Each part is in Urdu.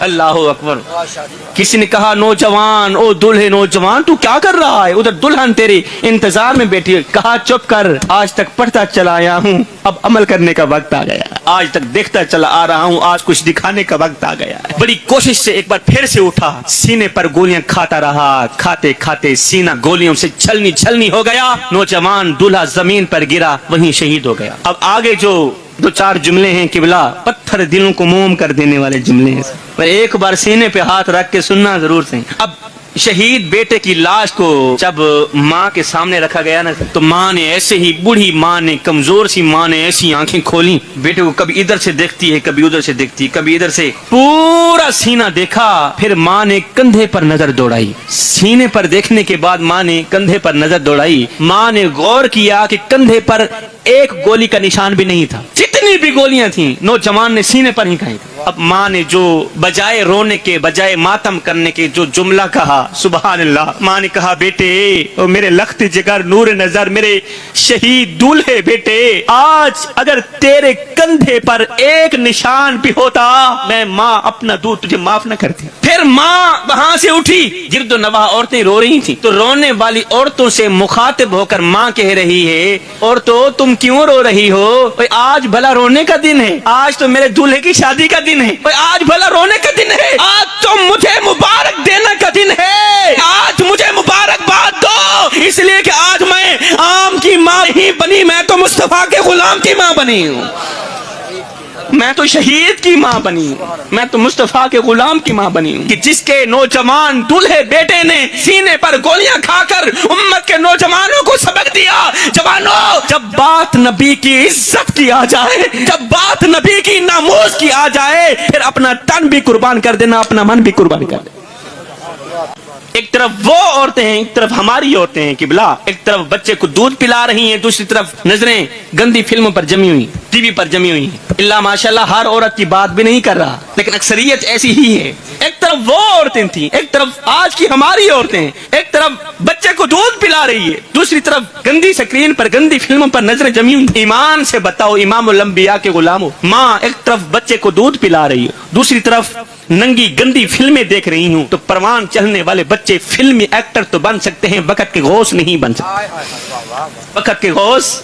اللہ اکبر. کسی نے کہا نوجوان، او دلہے نوجوان تو کیا کر رہا ہے؟ ادھر دلہن تیرے انتظار میں بیٹھی ہے. کہا چپ کر، آج تک پڑھتا چلا آیا ہوں، اب عمل کرنے کا وقت آ گیا. آج تک دیکھتا چلا آ رہا ہوں، آج کچھ دکھانے کا وقت آ گیا. بڑی کوشش سے ایک بار پھر سے اٹھا، سینے پر گولیاں کھاتا رہا. کھاتے کھاتے سینہ گولیوں سے چھلنی چھلنی ہو گیا. نوجوان دلہا زمین پر گرا، وہیں شہید ہو گیا. اب آگے جو دو چار جملے ہیں قبلہ پتھر دلوں کو موم کر دینے والے جملے ہیں، پر ایک بار سینے پہ ہاتھ رکھ کے سننا ضرور سے. اب شہید بیٹے کی لاش کو جب ماں کے سامنے رکھا گیا نا، تو ماں نے ایسے ہی، بوڑھی ماں نے، کمزور سی ماں نے ایسی آنکھیں کھولی، بیٹے کو کبھی ادھر سے دیکھتی ہے، کبھی ادھر سے دیکھتی ہے، کبھی ادھر سے، پورا سینہ دیکھا. پھر ماں نے کندھے پر نظر دوڑائی. سینے پر دیکھنے کے بعد ماں نے کندھے پر نظر دوڑائی. ماں نے غور کیا کہ کندھے پر ایک گولی کا نشان بھی نہیں تھا. جتنی بھی گولیاں تھیں نوجوان نے سینے پر ہی کھائی. اب ماں نے جو بجائے رونے کے، بجائے ماتم کرنے کے جو جملہ کہا، سبحان اللہ، ماں نے کہا بیٹے، او میرے لخت جگر نور نظر، میرے شہید دولہے بیٹے، آج اگر تیرے کندھے پر ایک نشان بھی ہوتا، میں ماں اپنا دودھ تجھے معاف نہ کرتی. پھر ماں وہاں سے اٹھی. گرد و نواح عورتیں رو رہی تھیں، تو رونے والی عورتوں سے مخاطب ہو کر ماں کہہ رہی ہے، عورتوں تم کیوں رو رہی ہو؟ آج بھلا رونے کا دن ہے، آج تو میرے دولہے کی شادی کا دن ہے، آج بھلا رونے کا دن ہے، آج تو مجھے مبارک دینے کا دن ہے، آج مجھے مبارکباد دو، اس لیے کہ آج میں عام کی ماں نہیں بنی، میں تو مصطفیٰ کے غلام کی ماں بنی ہوں، میں تو شہید کی ماں بنی ہوں، میں تو مصطفیٰ کے غلام کی ماں بنی ہوں. کہ جس کے نوجوان دولہے بیٹے نے سینے پر گولیاں کھا کر امت کے نوجوانوں کو سبق دیا. جوانوں، جب بات نبی کی عزت کی آ جائے، جب بات نبی کی ناموز کی آ جائے، پھر اپنا تن بھی قربان کر دینا، اپنا من بھی قربان کر دینا. ایک طرف وہ عورتیں ہیں، ایک طرف ہماری عورتیں ہیں قبلہ. ایک طرف بچے کو دودھ پلا رہی ہیں، دوسری طرف نظریں گندی فلموں پر جمی ہوئی، ٹی وی پر جمی ہوئی ہیں. اللہ ماشاءاللہ ہر عورت کی بات بھی نہیں کر رہا، لیکن اکثریت ایسی ہی ہے. ایک طرف وہ عورتیں تھیں، ایک طرف آج کی ہماری عورتیں ہیں. ایک طرف بچے کو دودھ پلا رہی ہے، دوسری طرف گندی سکرین پر، گندی فلموں پر نظریں جمی ہوئی. ایمان سے بتاؤ، امام الانبیاء کے غلام ہو. ماں ایک طرف بچے کو دودھ پلا رہی ہے، دوسری طرف ننگی گندی فلمیں دیکھ رہی ہوں. تو پروان چڑھنے والے بچے فلمی ایکٹر تو بن سکتے ہیں، وقت کے غوث نہیں بن سکتے. وقت کے غوث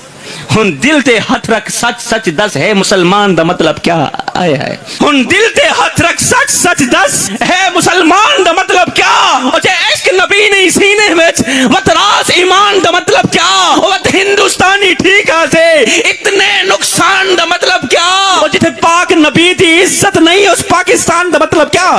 ہن دل تے ہاتھ رکھ، سچ سچ دس ہے مسلمان دا مطلب کیا آیا ہے. ہن دل تے ہاتھ رکھ، سچ سچ دس ہے مسلمان دا مطلب کیا. او جے عشق نبی نہیں سینے وچ وتراس ایمان دا مطلب کیا. او ہندوستانی ٹھیک ہے اتنے نقصان دا مطلب کیا. او جتھے پاک نبی دی عزت نہیں اس پاکستان دا مطلب کیا.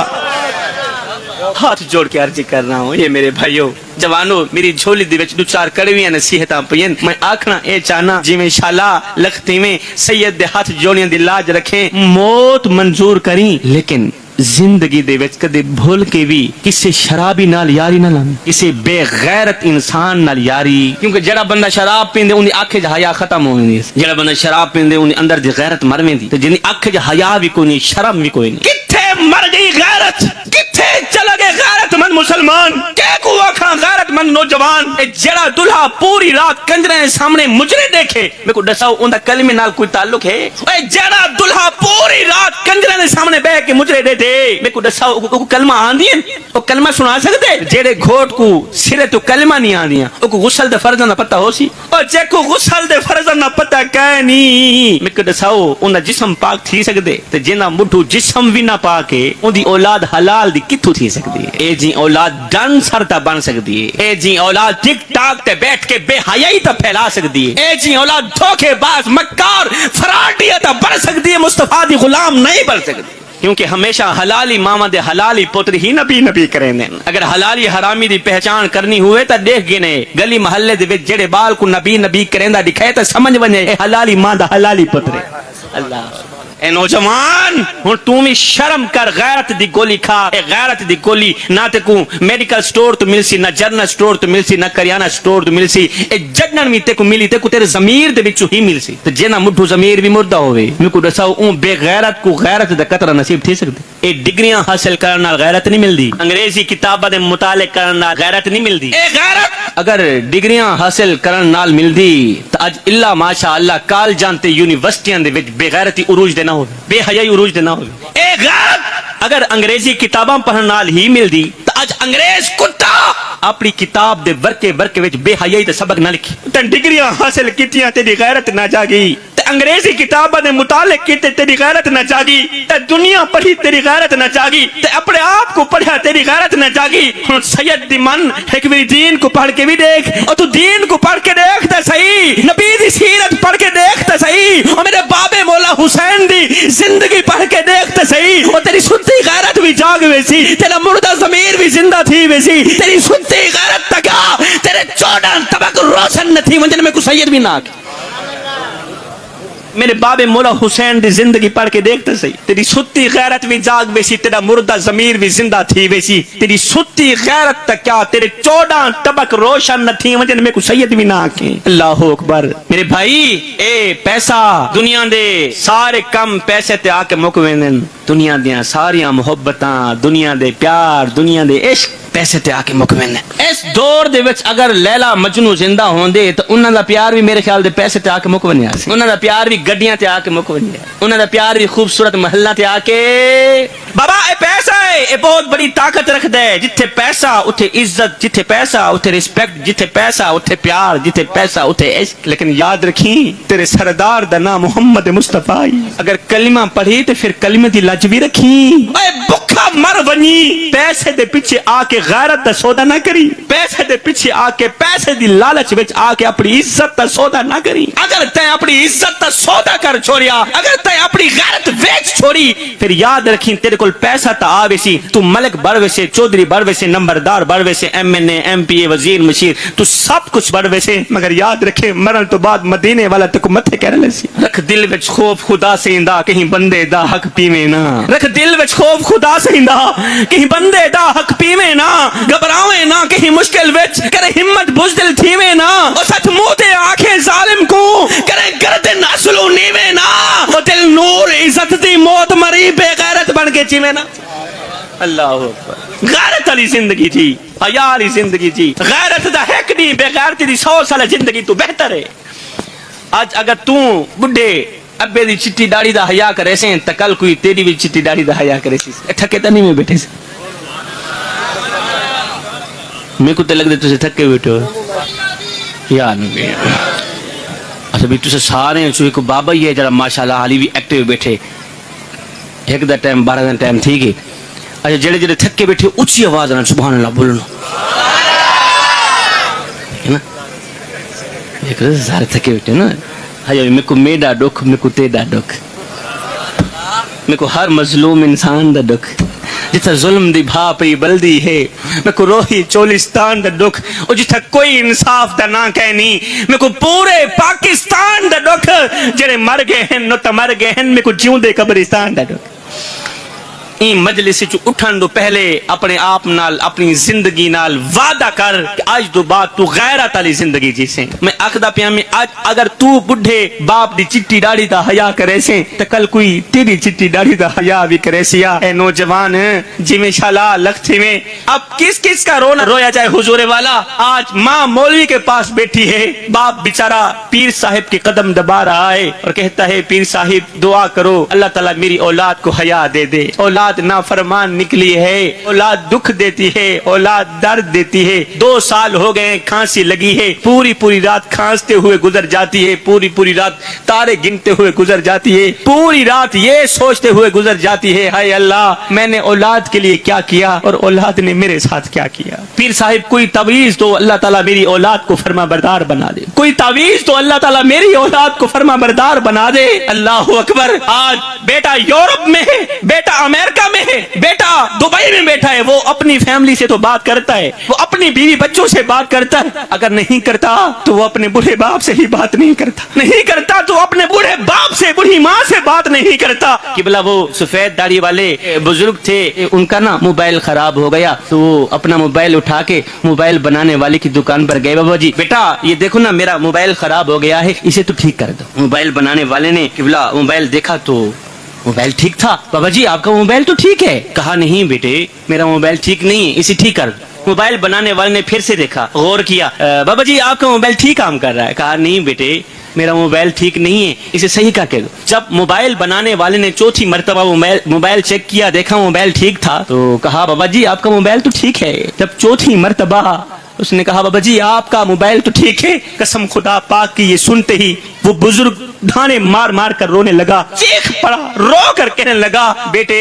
ہاتھ جوڑ کے عرض کر رہا ہوں، یہ میرے بھائیو جوانو، میری جھولی دی وچ دو چار کڑویاں نصیحتاں پئین. میں آکھنا اے چاہنا جویں شالا لختی میں سید دے ہاتھ جوڑیاں دی لاج رکھیں، موت منظور کریں، لیکن زندگی دے وچ کدے بھول کے بھی کسے شرابی نال یاری نہ لانی، کسے بے غیرت انسان نال یاری. کیونکہ جڑا بندہ شراب پیندے اونی اکھ وچ حیا ختم ہو ویندی، جڑا بندہ شراب پیندے اونی اندر دی غیرت مر ویندی، تے جنی اکھ وچ حیا بھی کوئی نہیں، شرم بھی کوئی نہیں. کتھے مر گئی غیرت، کتھے چلا گئے غیرت مند مسلمان، کہ کو آکھاں غیرت مند نوجوان. اے جڑا دلہا پوری رات کنجرے دے سامنے مجرے دیکھے، میں کو دساؤ اوندا کلمے نال کوئی تعلق ہے. اے جڑا دلہا پوری رات کنجرے دے سامنے بیٹھ کے مجرے دے میں کو دساؤ کو کلمہ آندی ہے، وہ کلمہ سنا سکتے. جیڑے گھوٹ کو سرے تو کلمہ نہیں آندیاں، وہ کو غسل دے فرض نہ پتہ ہو سی، اور جے کو غسل دے فرض نہ پتہ کہے نہیں، میں کو دساؤ انہاں جسم پاک تھی سکدے. تے جنہاں مٹھو جسم بھی نہ پاک ہے، ان دی اولاد حلال دی کتھوں تھی سکدی ہے. اے جی اولاد ڈن سرتا بن سکدی ہے. اے جی اولاد ٹک ٹاک تے بیٹھ کے بے حیائی تے پھیلا سکدی ہے. اے جی اولاد دھوکے باز مکار فراڈی تے بن سکدی ہے، مصطفیٰ دی غلام نہیں بن سکدی. کیونکہ ہمیشہ حلالی ماما دے حلالی پوتر ہی نبی نبی کریں دیں. اگر حلالی حرامی دی پہچان کرنی ہوئے تا دیکھ گنے گلی محلے دے وچ جڑے بال کو نبی نبی کریں دا دکھائے تا سمجھ ونے اے حلالی ماں دا حلالی پوتر ہے. اللہ اے نوجوان ہن تو بھی شرم کر، غیرت دی گولی کھا. اے غیرت دی گولی نہ تے کو میڈیکل سٹور تو ملسی، نہ جنرل سٹور تو ملسی، نہ کریانہ سٹور تو ملسی. اے جنن بھی تے کو ملی، تے کو تیرے ضمیر دے وچوں ہی ملسی. تے جنا مٹھو ضمیر بھی مردہ ہوے، میں کو دساؤ اون بے غیرت کو غیرت دا قطرہ نصیب تھی سکدی. اے ڈگریاں حاصل کرن نال غیرت نہیں ملدی، انگریزی کتاباں دے مطالعے کرن نال غیرت نہیں ملدی. اے غیرت اگر ڈگریاں حاصل کرن نال ملدی تے اج اللہ ماشاءاللہ کالجاں تے یونیورسٹیاں دے وچ بے غیرتی عروج دے نہ ہو، بے حیائی عروج دے نہ ہو. اے غیرت اگر انگریزی کتاباں پڑھن نال ہی ملدی تو اج انگریز کتا اپنی کتاب دے ورکے وچ بے حیائی تے سبق نہ لکھی تے ڈگریاں حاصل کیتیاں تیری غیرت نہ جاگی تے انگریزی کتاباں دے مطالعے کیتے تیری غیرت نہ جاگی تے دنیا پڑھی تیری غیرت نہ جاگی تے اپنے آپ کو پڑھا تیری غیرت نہ جاگی. ہن سید دی من ایک وی دین کو پڑھ کے بھی دیکھ اور تو دین کو پڑھ کے دیکھ تے صحیح, نبی دی سیرت پڑھ کے دیکھ تے صحیح, اور میرے بابے مولا حسین دی زندگی پڑھ کے دیکھ تے صحیح, اور تیری سنتی غیرت بھی جاگ ویسی, تیرا مردہ ضمیر بھی زندہ تھی ویسی, تیری سنتی غیرت تک تیرے 14 طبق روشن نہ تھی منجن میں کو سید بھی نہ کی. میرے بابے مولا حسین دی زندگی پڑھ کے دیکھتے صحیح, تیری ستی غیرت بھی جاگ ویسی, تیرا مردہ ضمیر بھی زندہ تھی ویسی, تیری ستی غیرت تک کیا تیرے 14 طبق روشن نہ تھی وجہ میں کو سید بھی نہ آکیں. اللہ اکبر. میرے بھائی اے پیسہ دنیا دے سارے کم پیسے تے آ کے مک ویندن, دنیا دیاں ساریاں محبتاں, دنیا دے پیار, دنیا دے عشق پیسے تے آ کے مک ویندن. اس دور دے وچ اگر لیلا مجنو زندہ ہوندے تو انہاں دا پیار بھی میرے خیال دے پیسے تے آ کے مک ونیا سی, انہاں دا پیار بھی گڈیاں تے آ کے مک ونیا, انہاں دا پیار بھی خوبصورت محلہ تے آ کے. بابا اے پیسہ ہے, اے بہت بڑی طاقت رکھدا ہے. جتھے پیسہ اوتھے عزت, جتھے پیسہ اوتھے رسپیکٹ, جتھے پیسہ اوتھے پیار, جتھے پیسہ اوتھے عشق. لیکن یاد رکھیں تیرے سردار دا نام محمد مصطفی, اگر کلمہ پڑھی تے پھر کلمے دی لج بھی رکھیں. اے بکھا مر ونی, پیسے دے پیچھے آ کے غیرت دا سودا نہ کری, پیسے دے پیچھے آ کے پیسے دی لالچ وچ آ کے اپنی عزت دا سودا نہ کری. اگر تے اپنی عزت دا سودا کر چھوڑیا, اگر تے اپنی غیرت ویچ چھوڑی, پھر یاد رکھیں تیرے کول پیسہ تا آوے سی, تو ملک بڑھ ویسے, چودھری بڑھ ویسے, نمبردار بڑھ ویسے, ایم این اے, ایم پی اے, وزیر, مشیر, تو سب کچھ بڑھ ویسے, مگر یاد رکھیں مرن تو بعد مدینے والا تک متھے کہہ رہے سی. رکھ دل وچ خوف خدا سے اندا, کہیں بندے دا حق پیویں نہ. رکھ دل وچ خوف خدا سے اندا, کہیں بندے دا حق پیویں نہ. گھبراویں نہ کہیں مشکل وچ, کرے ہمت بزدل تھیویں نہ. اور سچ منہ تے آنکھیں ظالم کو, کرے گردن اصلو نیویں نہ. اور دل نور عزت دی موت مری بے غیرت بن کے چیویں نہ. اللہ اکبر. غیرت والی زندگی تھی, حیا والی زندگی تھی. غیرت دا حق نہیں, بے غیرتی دی 100 سال زندگی تو بہتر ہے. آج اگر تو بڈھے ابے دی چٹی داڑھی دا حیا کرے سیں تو کل کوئی تیری بھی چٹی داڑھی دا حیا کرے سی. تھکے تو نہیں میں بیٹھے سے, میں کو تو لگ دے تجھے تھکے بیٹھے ہو یا نہیں. اچھا بھی تجھے سارے چوہے کو بابا ہی ہے جڑا ماشاءاللہ حالی بھی ایکٹیو بیٹھے, ایک دا ٹائم 12 دا ٹائم ٹھیک ہے. اچھا جڑے جڑے تھکے بیٹھے اچھی آواز آنا سبحان اللہ بولنا ہے نا. ایک سارے تھکے بیٹھے نا. ہاں میں کو میڈا دکھ, میں کو تیڈا دکھ, میں کو ہر مظلوم انسان دا دکھ, جتھا ظلم دی بھا پئی بلدی ہے. میں کو روحی چولستان دا دکھ, اور جتھا کوئی انصاف دا نہ کہنی. میں کو پورے پاکستان دا دکھ, جڑے مر گئے ہیں نو تا مر گئے ہیں. میں کو جیوں دے قبرستان دا دکھ. این مجلس چ اٹھن دو پہلے اپنے آپ نال, اپنی زندگی نال وعدہ کر کہ آج دو بعد تو غیرت والی زندگی جیسے. میں آخدا پیا میں آج اگر تو بڈھے باپ دی چٹی داڑھی دا حیا کرے سے تو کل کوئی تیری چٹی داڑھی دا حیا بھی کرے سیا. اے نوجوان جی میں شالا لکھتے میں اب کس کس کا رونا رویا جائے حضور والا. آج ماں مولوی کے پاس بیٹھی ہے, باپ بیچارہ پیر صاحب کے قدم دبا رہا ہے اور کہتا ہے پیر صاحب دعا کرو اللہ تعالیٰ میری اولاد کو حیا دے دے. اولاد نافرمان نکلی ہے, اولاد دکھ دیتی ہے, اولاد درد دیتی ہے. 2 سال ہو گئے کھانسی لگی ہے, پوری پوری رات کھانستے ہوئے گزر جاتی ہے, پوری پوری رات تارے گنتے ہوئے گزر جاتی ہے, پوری رات یہ سوچتے ہوئے گزر جاتی ہے ہائے اللہ میں نے اولاد کے لیے کیا کیا اور اولاد نے میرے ساتھ کیا کیا. پیر صاحب کوئی تعویذ دو اللہ تعالیٰ میری اولاد کو فرما بردار بنا دے, کوئی تعویذ تو اللہ تعالیٰ میری اولاد کو فرما بردار بنا دے. اللہ اکبر. آج بیٹا یورپ میں ہے, بیٹا امریکہ میں ہے, بیٹا دبئی میں بیٹھا ہے, وہ اپنی فیملی سے تو بات کرتا ہے, وہ اپنی بیوی بچوں سے بات کرتا ہے. اگر نہیں کرتا تو وہ اپنے بوڑھے باپ سے ہی بات نہیں کرتا, نہیں کرتا تو اپنے بوڑھے باپ سے, بوڑھی ماں سے بات نہیں کرتا. کہ بلا وہ سفید داڑھی والے بزرگ تھے, ان کا نا موبائل خراب ہو گیا تو وہ اپنا موبائل اٹھا کے موبائل بنانے والے کی دکان پر گئے. بابا جی بیٹا یہ دیکھو نا میرا موبائل خراب ہو گیا ہے, اسے تو ٹھیک کر دو. موبائل بنانے والے نے کہ بلا موبائل دیکھا تو موبائل ٹھیک تھا. بابا جی آپ کا موبائل تو ٹھیک ہے. کہا نہیں بیٹے میرا موبائل ٹھیک نہیں ہے, اسے ٹھیک کر دو. موبائل بنانے والے نے پھر سے دیکھا, غور کیا, بابا جی آپ کا موبائل ٹھیک کام کر رہا ہے. کہا نہیں بیٹے میرا موبائل ٹھیک نہیں ہے، اسے صحیح کا کہہ دو۔ جب موبائل بنانے والے نے چوتھی مرتبہ موبائل چیک کیا، دیکھا موبائل ٹھیک تھا، تو کہا بابا جی آپ کا موبائل تو ٹھیک ہے۔ جب چوتھی مرتبہ اس نے کہا بابا جی آپ کا موبائل تو ٹھیک ہے، قسم خدا پاک کی یہ سنتے ہی وہ بزرگ ڈھانے مار مار کر رونے لگا، چیخ پڑا، رو کر کہنے لگا بیٹے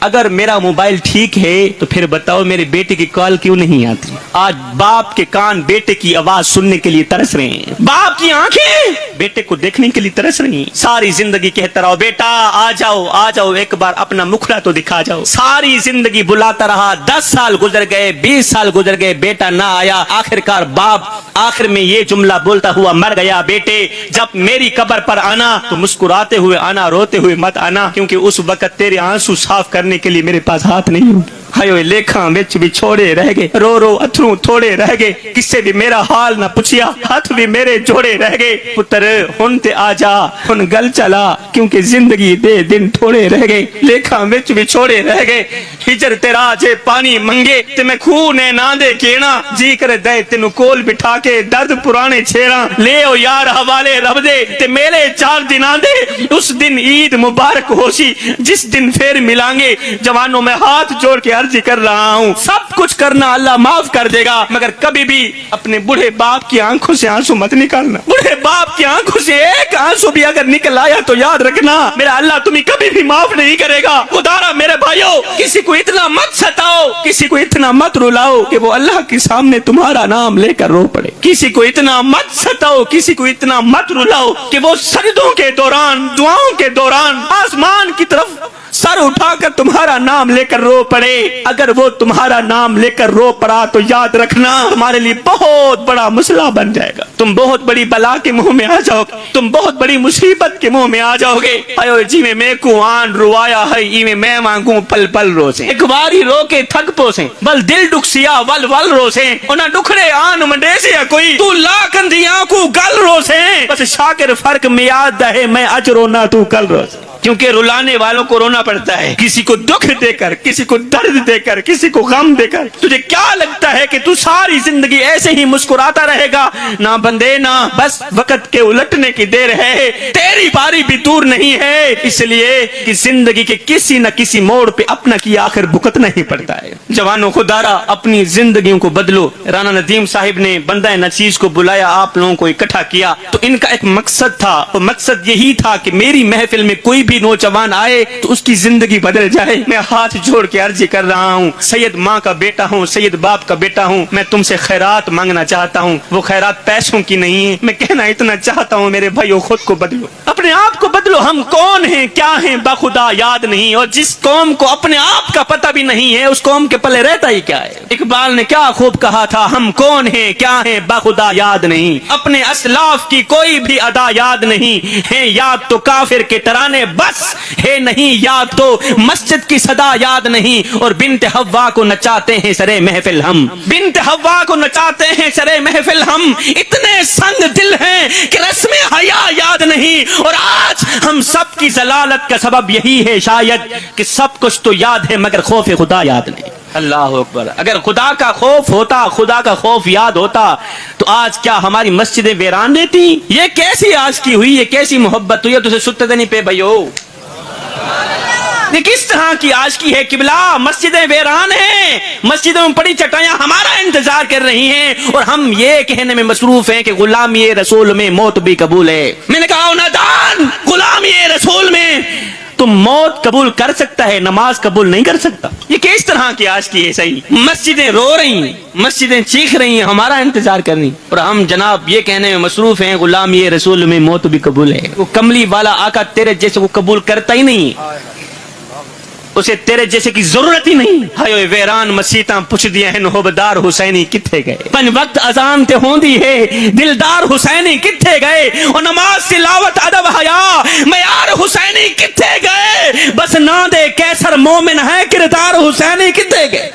اگر میرا موبائل ٹھیک ہے تو پھر بتاؤ میرے بیٹے کی کال کیوں نہیں آتی؟ آج باپ کے کان بیٹے کی آواز سننے کے لیے ترس رہے ہیں، باپ کی آنکھیں بیٹے کو دیکھنے کے لیے ترس رہی ہیں۔ ساری زندگی کہتا رہا بیٹا آ جاؤ ایک بار اپنا مکھڑا تو دکھا جاؤ، ساری زندگی بلاتا رہا، 10 سال گزر گئے، 20 سال گزر گئے، بیٹا نہ آیا۔ آخرکار باپ آخر میں یہ جملہ بولتا ہوا مر گیا، بیٹے جب میری قبر پر آنا تو مسکراتے ہوئے آنا، روتے ہوئے مت آنا، کیونکہ اس وقت تیرے آنسو صاف کرنے کے لیے میرے پاس ہاتھ نہیں ہوں۔ ہائے لیکھاں وچ بھی چھوڑے رہ گئے، رو رو اتھروں تھوڑے رہ گئے، کسے بھی میرا حال نہ پوچھیا، ہاتھ بھی میرے جوڑے رہ گئے۔ پتر ہن تے آ جا، ہن گل چلا، کیونکہ زندگی دے دن تھوڑے رہ گئے، لیکھاں وچ بھی چھوڑے رہ گئے۔ ہجر تیرا جے پانی منگے تے میں خوہ نے نہ دے کینا، جی کر دے تینو کول بٹھا کے درد پرانے چھیڑاں، لے او یار حوالے رب دے تے میلے 4 دناں دے، اس دن عید مبارک ہوشی جس دن پھر ملیں گے۔ جوانوں میں ہاتھ جوڑ کے عرض کر رہا ہوں، سب کچھ کرنا اللہ معاف کر دے گا، مگر کبھی بھی اپنے بوڑھے باپ کی آنکھوں سے آنسو مت نکالنا۔ بوڑھے باپ کی آنکھوں سے ایک آنسو بھی اگر نکل آیا تو یاد رکھنا میرا اللہ تمہیں کبھی بھی معاف نہیں کرے گا۔ خدارا میرے بھائیو کسی کو اتنا مت ستاؤ، کسی کو اتنا مت رلاؤ کہ وہ اللہ کے سامنے تمہارا نام لے کر رو پڑے۔ کسی کو اتنا مت ستاؤ، کسی کو اتنا مت رلاؤ کہ وہ سجدوں کے دوران، دعاؤں کے دوران آسمان کی طرف سر اٹھا کر تمہارا نام لے کر رو پڑے۔ اگر وہ تمہارا نام لے کر رو پڑا تو یاد رکھنا تمہارے لیے بہت بڑا مسئلہ بن جائے گا، تم بہت بڑی بلا کے منہ میں آ جاؤ گے، تم بہت بڑی مصیبت کے منہ میں آ جاؤ گے۔ ایو جی میں کو آن روایا ہے ای میں مانگوں پل پل روسیں، ایک باری رو کے تھک پوسیں، بل دل ڈکسیا ول ول روسیں، انہاں ڈکھڑے آن منڈیسیا کوئی تو لاکن دیاں کو گل روسیں، بس شاکر فرق میاد ہے میں اج رونا تو کل روسیں۔ کیونکہ رلانے والوں کو رونا پڑتا ہے، کسی کو دکھ دے کر، کسی کو درد دے کر، کسی کو غم دے کر۔ تجھے کیا لگتا ہے کہ تو ساری زندگی ایسے ہی مسکراتا رہے گا؟ نہ بندے نہ، بس وقت کے الٹنے کی دیر ہے، تیری باری بھی دور نہیں ہے، اس لیے کہ زندگی کے کسی نہ کسی موڑ پہ اپنا کی آخر بھگتنا ہی پڑتا ہے۔ جوانوں خدارا اپنی زندگیوں کو بدلو۔ رانا ندیم صاحب نے بندہ نچیز کو بلایا، آپ لوگوں کو اکٹھا کیا، تو ان کا ایک مقصد تھا، وہ مقصد یہی تھا کہ میری محفل میں کوئی بھی نوجوان آئے تو اس کی زندگی بدل جائے۔ میں ہاتھ جوڑ کے عرض کر رہا ہوں، سید ماں کا بیٹا ہوں، سید باپ کا بیٹا ہوں، میں تم سے خیرات مانگنا چاہتا ہوں، وہ خیرات پیسوں کی نہیں ہے، میں کہنا اتنا چاہتا ہوں میرے بھائیو خود کو بدلو، اپنے آپ کو بدلو۔ ہم کون ہیں کیا ہیں بخدا یاد نہیں، اور جس قوم کو اپنے آپ کا پتہ بھی نہیں ہے اس قوم کے پلے رہتا ہی کیا ہے۔ اقبال نے کیا خوب کہا تھا، ہم کون ہیں کیا ہیں بخدا یاد نہیں، اپنے اسلاف کی کوئی بھی ادا یاد نہیں ہے، یاد تو کافر کے ترانے بس ہے نہیں، یاد تو مسجد کی صدا یاد نہیں، اور بنت حوا کو نچاتے ہیں سرے محفل ہم، بنت حوا کو نچاتے ہیں سرے محفل ہم، اتنے سنگ دل ہیں کہ رسم حیا یاد نہیں، اور آج ہم سب کی ضلالت کا سبب یہی ہے شاید کہ سب کچھ تو یاد ہے مگر خوف خدا یاد نہیں۔ اللہ اکبر، اگر خدا کا خوف ہوتا، خدا کا خوف یاد ہوتا تو آج کیا ہماری مسجدیں ویران رہتی؟ یہ کیسی آج کی ہوئی، یہ کیسی محبت ہوئی؟ تجھے ستے نہیں پہ بھائیو، یہ کس طرح کی آج کی ہے قبلہ؟ مسجدیں ویران ہیں، مسجدوں میں پڑی چٹائیاں ہمارا انتظار کر رہی ہیں، اور ہم یہ کہنے میں مصروف ہیں کہ غلامی رسول میں موت بھی قبول ہے۔ میں نے کہا نادان، غلامی رسول میں تم موت قبول کر سکتا ہے، نماز قبول نہیں کر سکتا۔ یہ کس طرح کی آج کی ہے؟ صحیح مسجدیں رو رہی ہیں، مسجدیں چیخ رہی ہیں، ہمارا انتظار کر رہی ہیں، اور ہم جناب یہ کہنے میں مصروف ہیں غلامی رسول میں موت بھی قبول ہے۔ وہ کملی والا آقا تیرے جیسے کو قبول کرتا ہی نہیں، اسے تیرے جیسے کی ضرورت ہی نہیں۔ ہائے ویران مسیتاں پوچھ دیا ہے نوبدار حسینی کتھے گئے، پن وقت اذان تے ہوندی ہے دلدار حسینی کتھے گئے، اور نماز تلاوت ادب حیا معیار حسینی کتھے گئے، بس نہ دے کیسر مومن ہے کردار حسینی کتھے گئے۔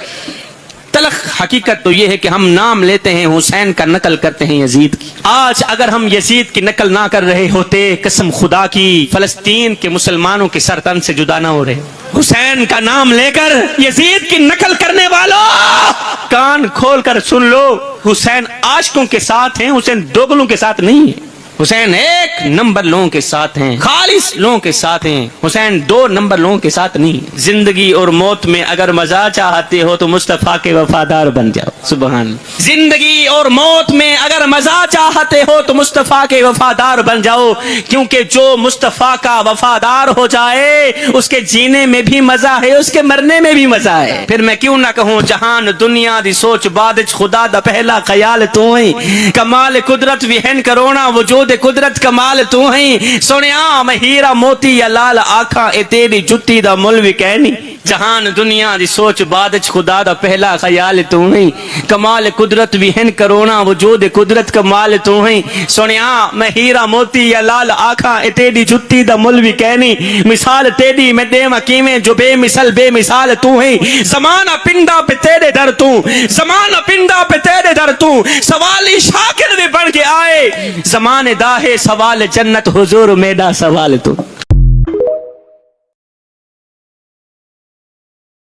تلخ حقیقت تو یہ ہے کہ ہم نام لیتے ہیں حسین کا، نقل کرتے ہیں یزید کی۔ آج اگر ہم یزید کی نقل نہ کر رہے ہوتے، قسم خدا کی فلسطین کے مسلمانوں کے سر تن سے جدا نہ ہو رہے۔ حسین کا نام لے کر یزید کی نقل کرنے والوں کان کھول کر سن لو، حسین عاشقوں کے ساتھ ہیں، حسین دوگلوں کے ساتھ نہیں ہے۔ حسین 1 نمبر لوگوں کے ساتھ ہیں، خالص لوگوں کے ساتھ ہیں، حسین 2 نمبر لوگوں کے ساتھ نہیں۔ زندگی اور موت میں اگر مزہ چاہتے ہو تو مصطفیٰ کے وفادار بن جاؤ، سبحان اللہ۔ زندگی اور موت میں اگر مزہ چاہتے ہو تو مصطفیٰ کے وفادار بن جاؤ، کیونکہ جو مصطفیٰ کا وفادار ہو جائے اس کے جینے میں بھی مزہ ہے، اس کے مرنے میں بھی مزہ ہے۔ پھر میں کیوں نہ کہوں جہان دنیا دی سوچ بادچ خدا دا پہلا خیال تو ہی، کمال قدرت وہن کرونا وجود قدرت کمال تو ہی، سنیا میں ہیرا موتی یا لال آکھاں اے تیری جتی دا مل بھی کہنی۔ جہان دنیا دی سوچ بادچ خدا دا پہلا خیال تو ہی، کمال قدرت وہن کرونا وجود قدرت کمال تو ہی، سنیا میں ہیرا موتی یا لال آکھاں اے تیری جتی دا مل بھی کہنی۔ مثال تیری میں دے مکیمیں جو بے مثل بے مثال تو ہی، زمانہ پنڈا پہ تیرے در تو، زمانہ پنڈا پہ تیرے در تو، سوالی شاکر بھی بن کے آئے، زمانے داہے سوال جنت حضور میرا سوال تو۔